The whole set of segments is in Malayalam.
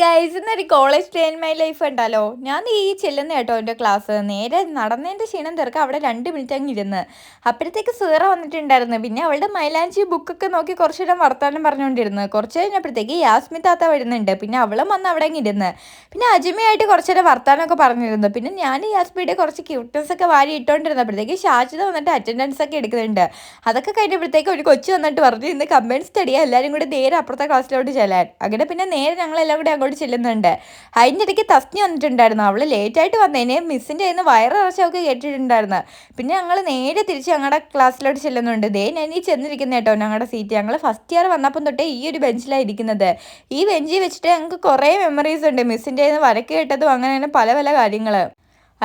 ഗൈസ് ഇന്നൊരു college day in my life ഉണ്ടല്ലോ. ഞാൻ ഈ ചെല്ലുന്ന കേട്ടോ എൻ്റെ ക്ലാസ് നേരെ നടന്നതിൻ്റെ ക്ഷീണം തീർക്കാം അവിടെ 2 മിനിറ്റ് അങ്ങ് ഇരുന്ന്. അപ്പോഴത്തേക്ക് സീറ വന്നിട്ടുണ്ടായിരുന്നു. പിന്നെ അവളുടെ മൈലാഞ്ചി ബുക്കൊക്കെ നോക്കി കുറച്ച് നേരം വർത്താനം പറഞ്ഞുകൊണ്ടിരുന്നു. കുറച്ച് കഴിഞ്ഞപ്പോഴത്തേക്ക് യാസ്മി താത്ത വരുന്നുണ്ട്. പിന്നെ അവളും വന്ന് അവിടെ അങ്ങ് ഇരുന്ന്. പിന്നെ അജിമയായിട്ട് കുറച്ച് നേരം വർത്താനമൊക്കെ പറഞ്ഞിരുന്നു. പിന്നെ ഞാൻ യാസ്മിയുടെ കുറച്ച് ക്യൂട്ട്നെസ് ഒക്കെ വാരി ഇട്ടുകൊണ്ടിരുന്നപ്പോഴത്തേക്ക് ഷാജിദ വന്നിട്ട് അറ്റൻഡൻസ് ഒക്കെ എടുക്കുന്നുണ്ട്. അതൊക്കെ കഴിഞ്ഞപ്പോഴത്തേക്ക് ഒരു കൊച്ചു വന്നിട്ട് പറഞ്ഞു ഇന്ന് കമ്പൈൻ സ്റ്റഡിയാണ്, എല്ലാവരും കൂടി നേരെ അപ്പുറത്തെ ക്ലാസ്സിലോട്ട് ചെല്ലാൻ. അങ്ങനെ പിന്നെ നേരെ ഞങ്ങളെല്ലാം കൂടി അങ്ങോട്ട് ചെല്ലുന്നുണ്ട്. അതിൻ്റെ ഇടയ്ക്ക് തസ്നി വന്നിട്ടുണ്ടായിരുന്നു. അവൾ ലേറ്റായിട്ട് വന്നതിന് മിസ്സിൻ്റെ കയ്യിൽ നിന്ന് വയറിറച്ചൊക്കെ കേട്ടിട്ടുണ്ടായിരുന്നു. പിന്നെ ഞങ്ങൾ നേരെ തിരിച്ച് ഞങ്ങളുടെ ക്ലാസ്സിലോട്ട് ചെല്ലുന്നുണ്ട്. ഞാൻ ഈ ചെന്നിരിക്കുന്ന കേട്ടോ ഞങ്ങളുടെ സീറ്റ്. ഞങ്ങൾ ഫസ്റ്റ് ഇയർ വന്നപ്പം തൊട്ടേ ഈ ഒരു ബെഞ്ചിലാണ് ഇരിക്കുന്നത്. ഈ ബെഞ്ചിൽ വെച്ചിട്ട് ഞങ്ങൾക്ക് കുറേ മെമ്മറീസ് ഉണ്ട്. മിസ്സിൻ്റെ കയ്യിൽ നിന്ന് വരക്ക് കേട്ടതും അങ്ങനെ പല പല കാര്യങ്ങൾ.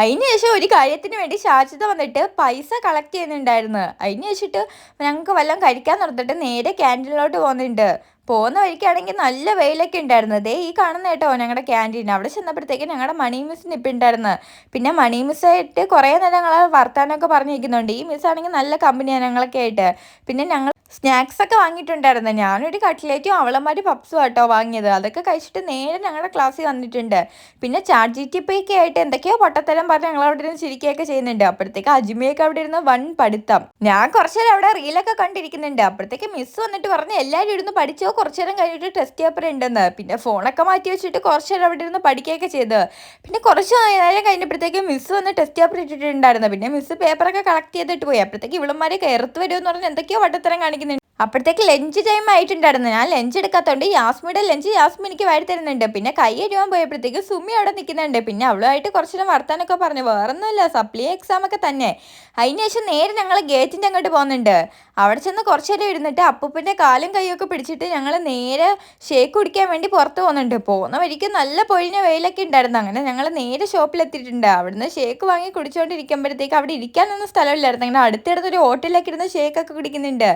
അതിന് ശേഷം ഒരു കാര്യത്തിന് വേണ്ടി ഷാജിദ വന്നിട്ട് പൈസ കളക്ട് ചെയ്യുന്നുണ്ടായിരുന്നു. അതിന് വെച്ചിട്ട് ഞങ്ങൾക്ക് വല്ലതും കഴിക്കാൻ നിർത്തിട്ട് നേരെ ക്യാൻറ്റീനിലോട്ട് പോകുന്നുണ്ട്. പോകുന്ന വഴിക്കാണെങ്കിൽ നല്ല വെയിലൊക്കെ ഉണ്ടായിരുന്നു. ഈ കാണുന്ന കേട്ടോ ഞങ്ങളുടെ ക്യാൻറ്റീൻ. അവിടെ ചെന്നപ്പോഴത്തേക്ക് ഞങ്ങളുടെ മണി മിസ് നിൽപ്പുണ്ടായിരുന്നു. പിന്നെ മണി മിസ്സായിട്ട് കുറേ നേരം ഞങ്ങൾ വർത്താനമൊക്കെ പറഞ്ഞിരിക്കുന്നുണ്ട്. ഈ മിസ്സാണെങ്കിൽ നല്ല കമ്പനിയാണ് ഞങ്ങളൊക്കെ ആയിട്ട്. പിന്നെ ഞങ്ങൾ സ്നാക്സ് ഒക്കെ വാങ്ങിയിട്ടുണ്ടായിരുന്നു. ഞാനൊരു കട്ട്ലേറ്റും അവളന്മാർ പപ്സും കേട്ടോ വാങ്ങിയത്. അതൊക്കെ കഴിച്ചിട്ട് നേരെ ഞങ്ങളുടെ ക്ലാസ്സിൽ വന്നിട്ടുണ്ട്. പിന്നെ ചാറ്റ് GTP ഒക്കെ ആയിട്ട് എന്തൊക്കെയോ പൊട്ടത്തരം പറഞ്ഞ് ഞങ്ങൾ അവിടെ ഇരുന്ന് ചിരിക്കുകയൊക്കെ ചെയ്യുന്നുണ്ട്. അപ്പോഴത്തേക്ക് അജ്മയൊക്കെ അവിടെ ഇരുന്ന് വൺ പഠിത്തം. ഞാൻ കുറച്ച് നേരം അവിടെ റീലൊക്കെ കണ്ടിരിക്കുന്നുണ്ട്. അപ്പോഴത്തേക്ക് മിസ് വന്നിട്ട് പറഞ്ഞ് എല്ലാവരും ഇരുന്ന് പഠിച്ചോ, കുറച്ച് നേരം കഴിഞ്ഞിട്ട് ടെസ്റ്റ് പേപ്പർ ഉണ്ടെന്ന്. പിന്നെ ഫോണൊക്കെ മാറ്റി വെച്ചിട്ട് കുറച്ച് നേരം അവിടെ ഇരുന്ന് പഠിക്കുകയൊക്കെ ചെയ്ത്. പിന്നെ കുറച്ച് നേരം കഴിഞ്ഞപ്പോഴത്തേക്ക് മിസ് വന്ന് ടെസ്റ്റ് പേപ്പർ ഇട്ടിട്ടുണ്ടായിരുന്നു. പിന്നെ മിസ് പേപ്പറൊക്കെ കളക്ട് ചെയ്തിട്ട് പോയി. അപ്പോഴത്തേക്ക് ഇവളുമാരെ കയറത്ത് വരുമെന്ന് പറഞ്ഞ് എന്തൊക്കെയോ വട്ടത്തരം കാണിക്കുന്നുണ്ട്. അപ്പോഴത്തേക്ക് ലഞ്ച് ടൈം ആയിട്ടുണ്ടായിരുന്നു. ഞാൻ ലഞ്ച് എടുക്കാത്തതുകൊണ്ട് യാസ്മിയുടെ ലഞ്ച് യാസ്മി എനിക്ക് വാരി തരുന്നുണ്ട്. പിന്നെ കൈ കഴുകാൻ പോയപ്പോഴത്തേക്ക് സുമി അവിടെ നിൽക്കുന്നുണ്ട്. പിന്നെ അവളുമായിട്ട് കുറച്ച് നേരം വർത്താനൊക്കെ പറഞ്ഞു. വേറൊന്നുമില്ല, സപ്ലി എക്സാം ഒക്കെ തന്നെ. അതിന് ശേഷം നേരെ ഞങ്ങൾ ഗേറ്റിൻ്റെ അങ്ങോട്ട് പോകുന്നുണ്ട്. അവിടെ ചെന്ന് കുറച്ച് നേരം ഇരുന്നിട്ട് അപ്പൂപ്പൻ്റെ കാലും കൈയൊക്കെ പിടിച്ചിട്ട് ഞങ്ങൾ നേരെ ഷേക്ക് കുടിക്കാൻ വേണ്ടി പുറത്ത് പോകുന്നുണ്ട്. പോകുന്ന വഴിക്ക് നല്ല പൊഴിഞ്ഞ വെയിലൊക്കെ ഉണ്ടായിരുന്നു. അങ്ങനെ ഞങ്ങൾ നേരെ ഷോപ്പിലെത്തിയിട്ടുണ്ട്. അവിടുന്ന് ഷേക്ക് വാങ്ങി കുടിച്ചുകൊണ്ടിരിക്കുമ്പോഴത്തേക്ക് അവിടെ ഇരിക്കാനൊന്നും സ്ഥലമില്ലായിരുന്നു. അങ്ങനെ അടുത്തടുത്തൊരു ഹോട്ടലിലേക്ക് ഇരുന്ന് ഷേക്കൊക്കെ കുടിക്കുന്നുണ്ട്.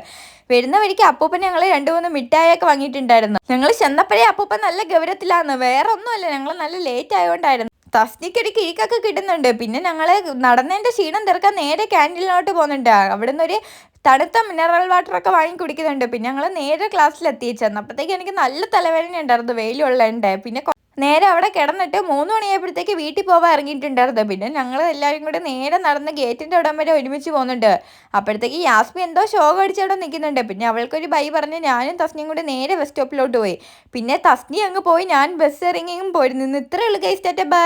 വരുന്ന വഴിക്ക് അപ്പൂപ്പൻ ഞങ്ങൾ 2-3 മിഠായിയൊക്കെ വാങ്ങിയിട്ടുണ്ടായിരുന്നു. ഞങ്ങൾ ചെന്നപ്പോഴേ അപ്പൂപ്പൻ നല്ല ഗൗരവത്തിലാന്ന്. വേറെ ഒന്നുമല്ല, ഞങ്ങൾ നല്ല ലേറ്റ് ആയതുകൊണ്ടായിരുന്നു. തസ്നിക്കൊരു കേക്കൊക്കെ കിട്ടുന്നുണ്ട്. പിന്നെ ഞങ്ങൾ നടന്നതിൻ്റെ ക്ഷീണം തീർക്കാൻ നേരെ ക്യാൻറ്റീനിലോട്ട് പോകുന്നുണ്ട്. അവിടെ നിന്നൊരു തണുത്ത മിനറൽ വാട്ടറൊക്കെ വാങ്ങി കുടിക്കുന്നുണ്ട്. പിന്നെ ഞങ്ങൾ നേരെ ക്ലാസ്സിലെത്തി. ചെന്നപ്പോഴത്തേക്ക് എനിക്ക് നല്ല തലവേദന ഉണ്ടായിരുന്നു, വെയിലുള്ളതുണ്ട്. പിന്നെ നേരെ അവിടെ കിടന്നിട്ട് 3 മണിയായപ്പോഴത്തേക്ക് വീട്ടിൽ പോകാൻ ഇറങ്ങിയിട്ടുണ്ടായിരുന്നു. പിന്നെ ഞങ്ങൾ എല്ലാവരും കൂടി നേരെ നടന്ന് ഗേറ്റിൻ്റെ അവിടം വരെ ഒരുമിച്ച് പോകുന്നുണ്ട്. അപ്പോഴത്തേക്ക് യാസ്മി എന്തോ ഷോക്ക് അടിച്ച് അവിടെ നിൽക്കുന്നുണ്ട്. പിന്നെ അവൾക്കൊരു ബൈ പറഞ്ഞ് ഞാനും തസ്നിയും കൂടി നേരെ ബസ് സ്റ്റോപ്പിലോട്ട് പോയി. പിന്നെ തസ്നി അങ്ങ് പോയി, ഞാൻ ബസ് ഇറങ്ങിയും പോയിരുന്നു. ഇത്രയേ ഉള്ളൂ ഗൈസ്. Tata bye.